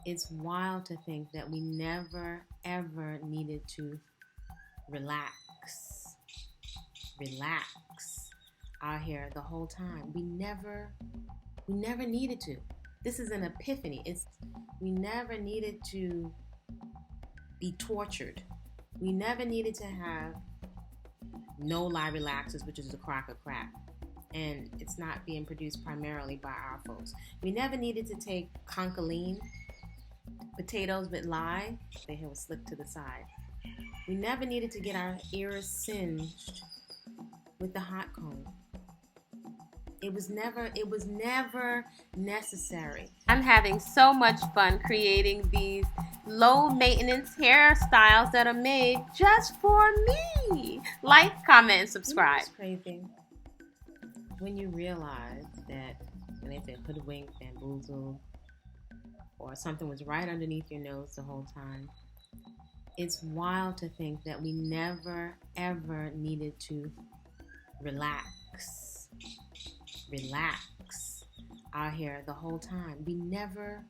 It's wild to think that we never ever needed to relax, relax our hair the whole time. We never needed to. This is an epiphany. We never needed to be tortured. We never needed to have no lie relaxers, which is a crock of crap. And it's not being produced primarily by our folks. We never needed to take concholine, potatoes with lye. The hair was slicked to the side. We never needed to get our ears singed with the hot comb. It was never necessary. I'm having so much fun creating these low maintenance hairstyles that are made just for me. Like, comment, and subscribe. It's crazy when you realize that when they say hoodwinked, bamboozled, or something was right underneath your nose the whole time. It's wild to think that we never ever needed to relax our hair the whole time. We never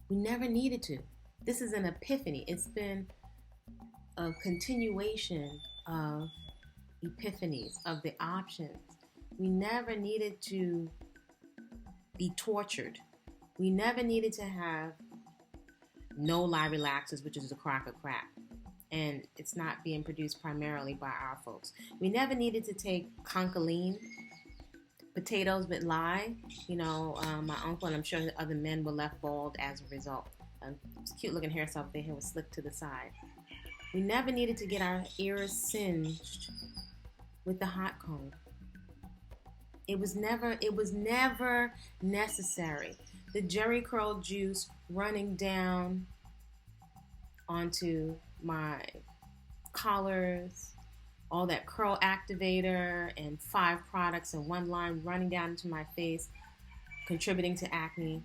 needed to. This is an epiphany. It's been a continuation of epiphanies, of the options. We never needed to be tortured. We never needed to have no lie relaxers, which is a crock of crap. And it's not being produced primarily by our folks. We never needed to take concholine, potatoes with lye. My uncle and I'm sure the other men were left bald as a result. Cute looking hairstyle, their hair was slicked to the side. We never needed to get our ears singed with the hot comb. It was never necessary. The Jerry curl juice running down onto my collars, all that curl activator and 5 products in one line running down into my face, contributing to acne.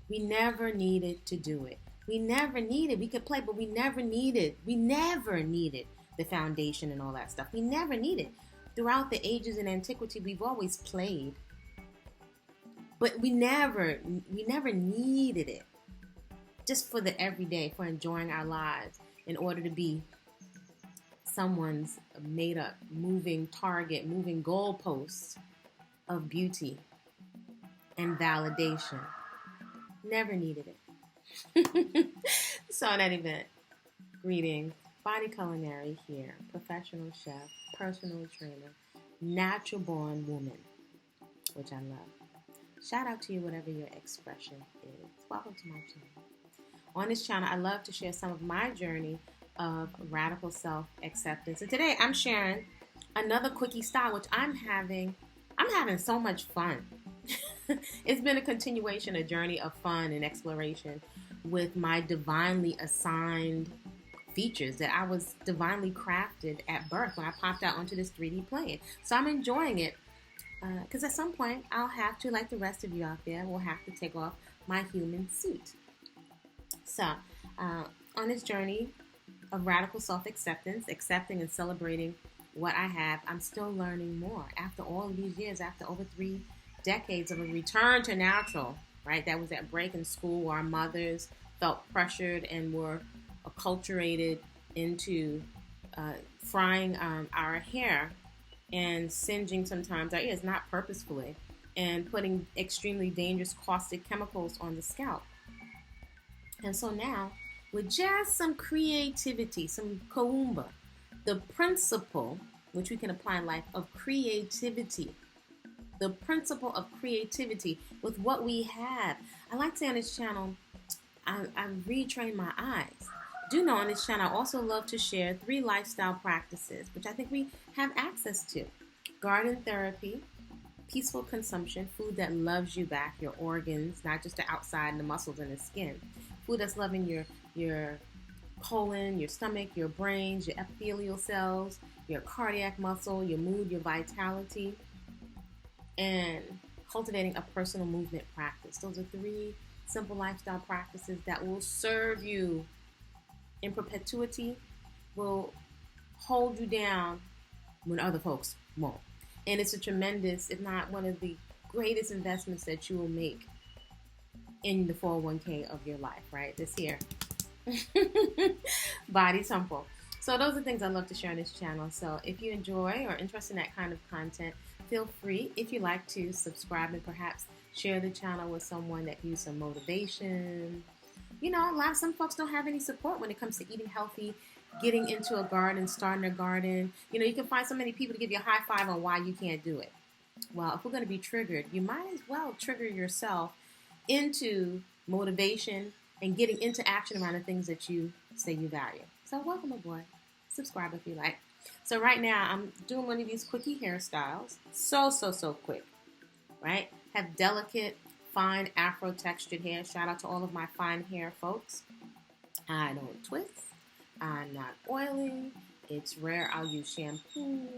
We never needed to do it. We could play, but we never needed the foundation and all that stuff. We never needed. Throughout the ages in antiquity, we've always played, but we never needed it. Just for the everyday, for enjoying our lives, in order to be someone's made up, moving target, moving goalposts of beauty and validation. Never needed it. So in that event, greetings. Body-Culinary here, professional chef, personal trainer, natural born woman, which I love. Shout out to you, whatever your expression is. Welcome to my channel. On this channel, I love to share some of my journey of radical self-acceptance. And today I'm sharing another quickie style, which I'm having so much fun. It's been a continuation, a journey of fun and exploration with my divinely assigned features that I was divinely crafted at birth when I popped out onto this 3D plane. So I'm enjoying it because at some point I'll have to, like the rest of you out there, will have to take off my human suit. So on this journey of radical self-acceptance, accepting and celebrating what I have, I'm still learning more. After all of these years, after over 3 decades of a return to natural, right? That was that break in school where our mothers felt pressured and were acculturated into frying our hair and singeing sometimes our ears, not purposefully, and putting extremely dangerous caustic chemicals on the scalp. And so now, with just some creativity, some kaumba, the principle, which we can apply in life, of creativity, the principle of creativity with what we have. I like to say on this channel, I retrain my eyes. Do know on this channel, I also love to share 3 lifestyle practices, which I think we have access to. Garden therapy, peaceful consumption, food that loves you back, your organs, not just the outside and the muscles and the skin. Food that's loving your colon, your stomach, your brains, your epithelial cells, your cardiac muscle, your mood, your vitality, and cultivating a personal movement practice. Those are 3 simple lifestyle practices that will serve you in perpetuity, will hold you down when other folks won't. And it's a tremendous, if not one of the greatest investments that you will make in the 401k of your life, right? This here. Body-Culinary. So those are things I love to share on this channel. So if you enjoy or interested in that kind of content, feel free, if you like, to subscribe and perhaps share the channel with someone that needs some motivation. You know, some folks don't have any support when it comes to eating healthy, getting into a garden, starting a garden. You know, you can find so many people to give you a high five on why you can't do it. Well, if we're going to be triggered, you might as well trigger yourself into motivation and getting into action around the things that you say you value. So welcome aboard. Subscribe if you like. So right now I'm doing one of these quickie hairstyles. So quick, right? Have delicate, fine Afro textured hair. Shout out to all of my fine hair folks. I don't twist. I'm not oiling. It's rare I'll use shampoo.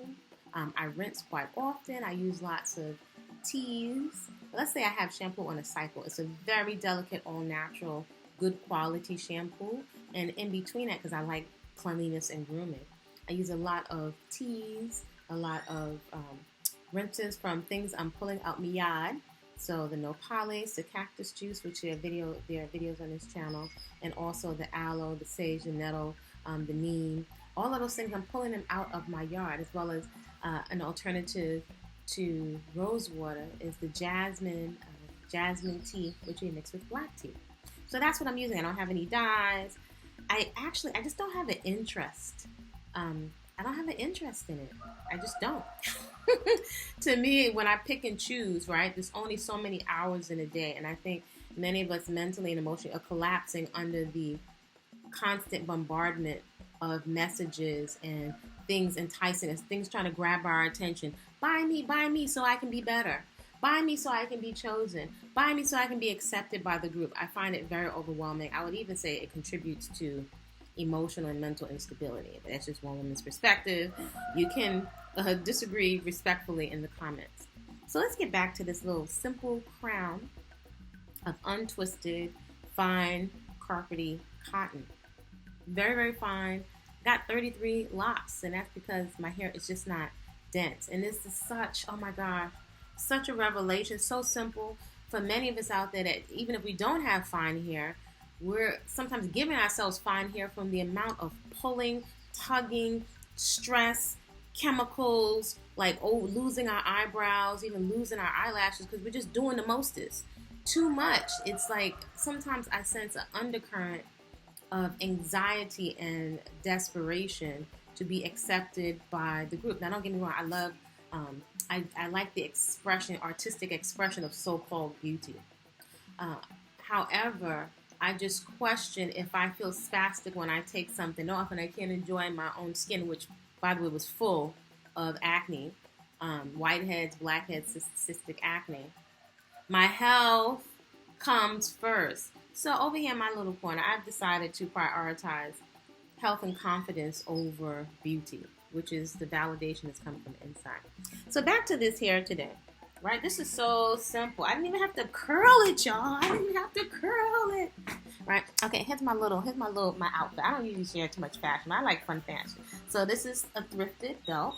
I rinse quite often. I use lots of teas. Let's say I have shampoo on a cycle. It's a very delicate, all natural, good quality shampoo. And in between that, because I like cleanliness and grooming, I use a lot of teas, a lot of rinses from things I'm pulling out my yard. So the nopales, the cactus juice, which there are videos on this channel, and also the aloe, the sage, the nettle, the neem. All of those things, I'm pulling them out of my yard, as well as an alternative to rose water is the jasmine tea, which we mix with black tea. So that's what I'm using. I don't have any dyes. I just don't have an interest. I don't have an interest in it. I just don't. To me, when I pick and choose, right, there's only so many hours in a day. And I think many of us mentally and emotionally are collapsing under the constant bombardment of messages and things enticing us, things trying to grab our attention. Buy me so I can be better. Buy me so I can be chosen. Buy me so I can be accepted by the group. I find it very overwhelming. I would even say it contributes to emotional and mental instability. That's just one woman's perspective. You can disagree respectfully in the comments. So let's get back to this little simple crown of untwisted, fine, carpety cotton. Very, very fine. Got 33 locks, and that's because my hair is just not dense. And this is such, oh my gosh, such a revelation, so simple. For many of us out there that even if we don't have fine hair, we're sometimes giving ourselves fine hair from the amount of pulling, tugging, stress, chemicals, like losing our eyebrows, even losing our eyelashes, because we're just doing the mostest. Too much. It's like sometimes I sense an undercurrent of anxiety and desperation to be accepted by the group. Now, don't get me wrong. I love, I like the expression, artistic expression of so-called beauty. However, I just question if I feel spastic when I take something off and I can't enjoy my own skin, which, by the way, was full of acne, whiteheads, blackheads, cystic acne. My health comes first. So over here in my little corner, I've decided to prioritize health and confidence over beauty, which is the validation that's coming from the inside. So back to this hair today, right? This is so simple. I didn't even have to curl it, y'all. I didn't even have to curl it, right? Okay, here's my outfit. I don't usually share too much fashion. I like fun fashion. So this is a thrifted belt,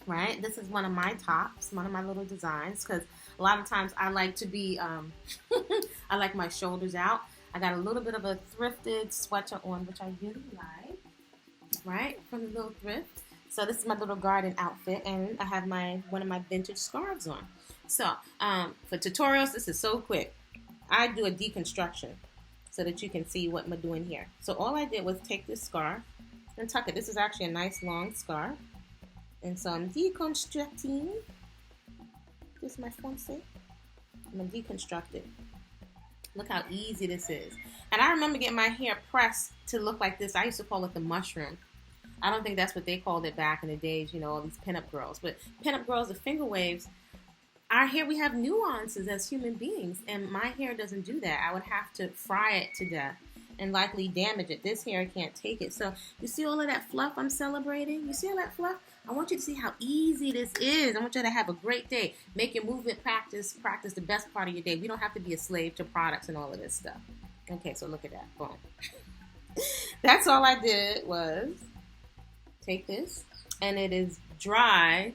right? This is one of my tops, one of my little designs, because a lot of times I like to be, I like my shoulders out. I got a little bit of a thrifted sweater on, which I really like, right, from the little thrift. So this is my little garden outfit, and I have one of my vintage scarves on. So for tutorials, this is so quick. I do a deconstruction so that you can see what I'm doing here. So all I did was take this scarf and tuck it. This is actually a nice long scarf. And so I'm deconstructing. This is my fiancé. I'm going to deconstruct it. Look how easy this is. And I remember getting my hair pressed to look like this. I used to call it the mushroom. I don't think that's what they called it back in the days, you know, all these pinup girls. But pinup girls, the finger waves, our hair, we have nuances as human beings. And my hair doesn't do that. I would have to fry it to death and likely damage it. This hair can't take it. So you see all of that fluff I'm celebrating? You see all that fluff? I want you to see how easy this is. I want you to have a great day. Make your movement practice the best part of your day. We don't have to be a slave to products and all of this stuff. Okay, so look at that. Boom. That's all I did was take this, and it is dry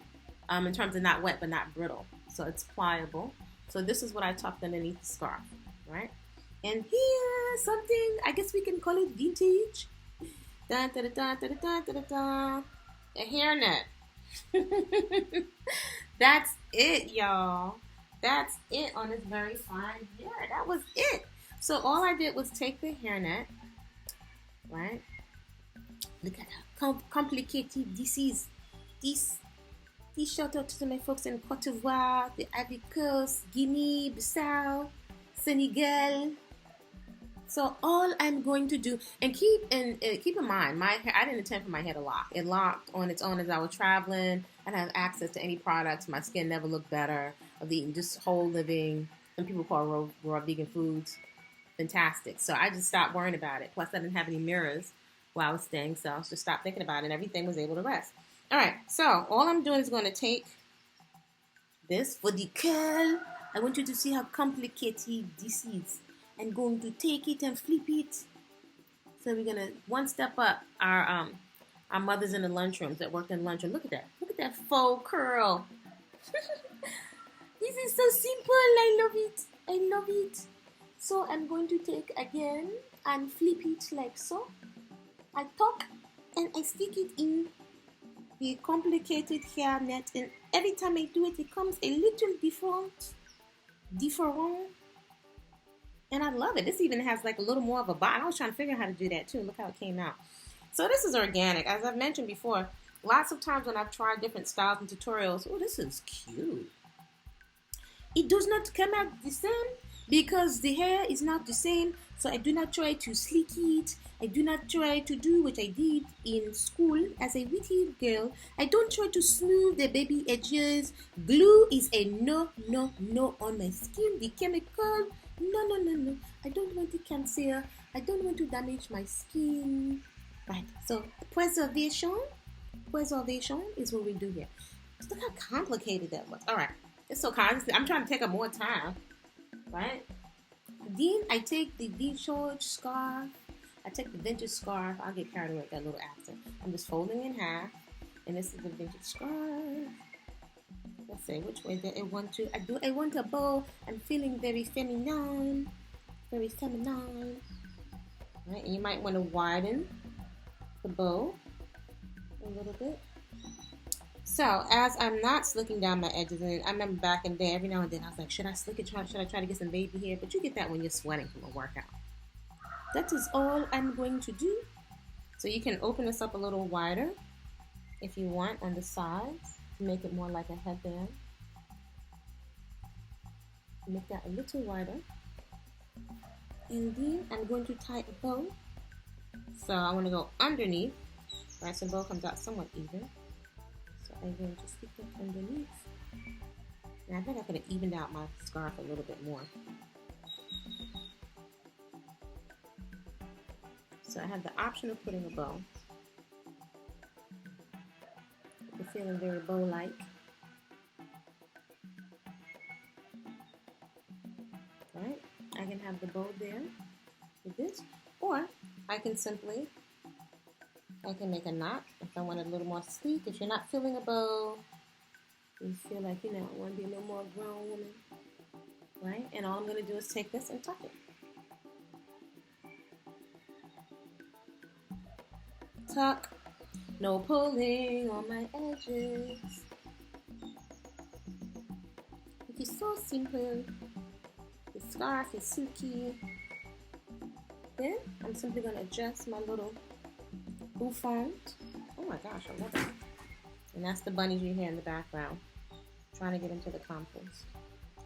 in terms of not wet but not brittle. So it's pliable. So this is what I tucked underneath the scarf. right? And here, something, I guess we can call it vintage. Da, da, da, da, da, da, da, da, da. A hairnet. That's it, y'all. That's it on this very fine hair. That was it. So all I did was take the hairnet, right? Look at how complicated this is. This shout out to my folks in Cote d'Ivoire, the Ivory Coast, Guinea, Bissau, Senegal. So all I'm going to do, and keep in mind, my hair, I didn't intend for my hair to lock. It locked on its own as I was traveling. I didn't have access to any products. My skin never looked better. Of eating just whole living, and people call raw vegan foods fantastic. So I just stopped worrying about it. Plus I didn't have any mirrors while I was staying, so I just stopped thinking about it and everything was able to rest. All right, so all I'm doing is going to take this for the curl. I want you to see how complicated this is. I'm going to take it and flip it. So we're gonna one step up our mothers in the lunchrooms that worked in the lunchroom. Look at that. Look at that faux curl. This is so simple. I love it. I love it. So I'm going to take again and flip it like so. I tuck and I stick it in the complicated hair net, and every time I do it, it comes a little different. And I love it. This even has like a little more of a body. I was trying to figure out how to do that too. Look how it came out. So this is organic. As I've mentioned before, lots of times when I've tried different styles and tutorials, oh, this is cute. It does not come out the same because the hair is not the same. So I do not try to slick it. I do not try to do what I did in school as a witty girl. I don't try to smooth the baby edges. Glue is a no, no, no on my skin. The chemical, no, no, no, no. I don't want to cancer. I don't want to damage my skin. Right, so preservation is what we do here. Just look how complicated that was. All right, it's so complicated. I'm trying to take up more time, right? Then I take the vintage scarf. I take the vintage scarf. I'll get carried away with that little accent. I'm just folding in half, and this is the vintage scarf. Let's see which way did I want to. I want a bow. I'm feeling very feminine, very feminine. Right, and you might want to widen the bow a little bit. So as I'm not slicking down my edges, and I remember back in the day, every now and then I was like, should I slick it? Should I try to get some baby hair? But you get that when you're sweating from a workout. That is all I'm going to do. So you can open this up a little wider if you want on the sides to make it more like a headband. Make that a little wider. And then I'm going to tie a bow. So I want to go underneath. Right, so the bow comes out somewhat even. So I'm going to stick it underneath. And I think I could have evened out my scarf a little bit more. So I have the option of putting a bow. If you're feeling very bow-like. Right, I can have the bow there with this, or I can make a knot if I want it a little more sleek. If you're not feeling a bow, you feel like, I want to be a little more grown woman, right? And all I'm going to do is take this and tuck it. Tuck, no pulling on my edges. It is so simple. The scarf is silky. Then I'm simply going to adjust my little bouffant. Oh my gosh, I love it. And that's the bunnies you hear in the background trying to get into the compost.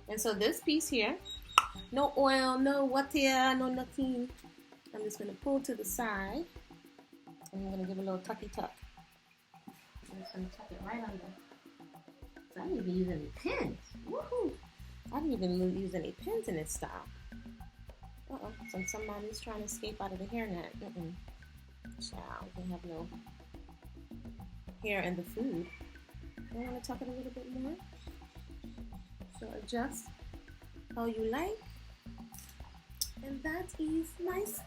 And so this piece here, no oil, no water, no nothing. I'm just going to pull to the side. And I'm going to give a little tucky tuck. I'm just going to tuck it right under. So I didn't even use any pins. Woohoo! I didn't even use any pins in this style. Uh-oh, so somebody's trying to escape out of the hairnet. Child, we have no hair in the food. I want to tuck it a little bit more. So adjust how you like. And that is nice.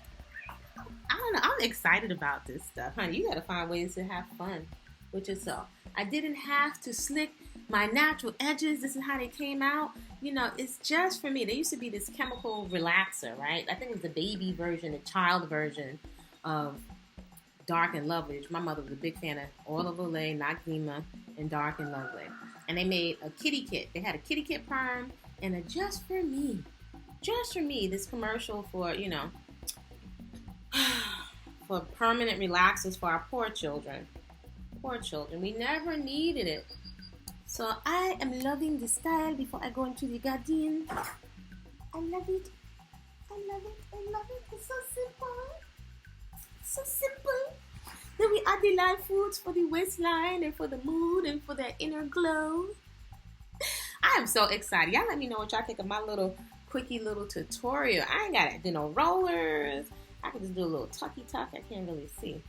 I don't know, I'm excited about this stuff, honey. You gotta find ways to have fun with yourself. I didn't have to slick my natural edges. This is how they came out. it's just for me. There used to be this chemical relaxer, right? I think it was the baby version, the child version of Dark and Lovely. My mother was a big fan of Oil of Olay, Noxzema, and Dark and Lovely. And they made a kitty kit. They had a kitty kit perm and a just for me, this commercial for, for permanent relaxers for our poor children. Poor children. We never needed it. So I am loving the style before I go into the garden. I love it. I love it. I love it. It's so simple. So simple. Then we add the live foods for the waistline and for the mood and for the inner glow. I am so excited. Y'all let me know what y'all think of my little quickie little tutorial. I ain't got to do no rollers. I can just do a little tucky tuck. I can't really see.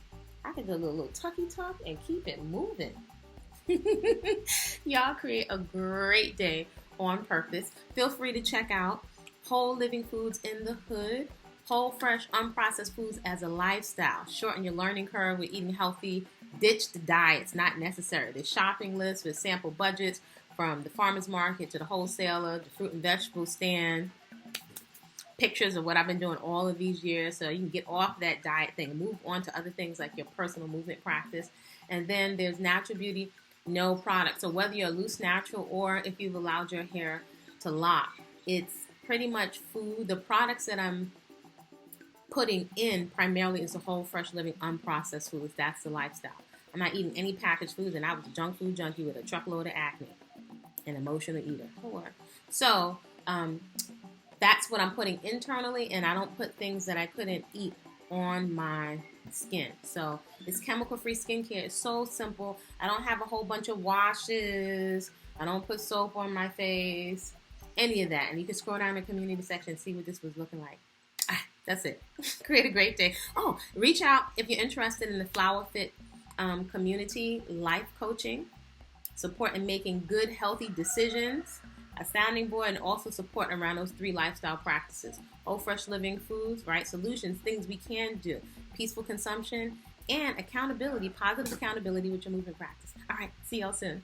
I can do a little tucky tuck and keep it moving. Y'all create a great day on purpose. Feel free to check out Whole Living Foods in the Hood. Whole, fresh, unprocessed foods as a lifestyle. Shorten your learning curve with eating healthy. Ditch the diets, not necessary. The shopping list with sample budgets from the farmer's market to the wholesaler, the fruit and vegetable stand. Pictures of what I've been doing all of these years so you can get off that diet thing and move on to other things like your personal movement practice. And then there's natural beauty, no product. So whether you're loose natural or if you've allowed your hair to lock, it's pretty much food. The products that I'm putting in primarily is the whole, fresh, living, unprocessed foods. That's the lifestyle. I'm not eating any packaged foods, and I was a junk food junkie with a truckload of acne, an emotional eater. So that's what I'm putting internally, and I don't put things that I couldn't eat on my skin. So it's chemical-free skincare. It's so simple. I don't have a whole bunch of washes. I don't put soap on my face, any of that. And you can scroll down the community section and see what this was looking like. That's it. Create a great day. Oh, reach out if you're interested in the Flower Fit community, life coaching, support in making good, healthy decisions, a sounding board, and also support around those 3 lifestyle practices. Whole, fresh, living foods, right? Solutions, things we can do, peaceful consumption, and accountability, positive accountability with your movement practice. All right, see y'all soon.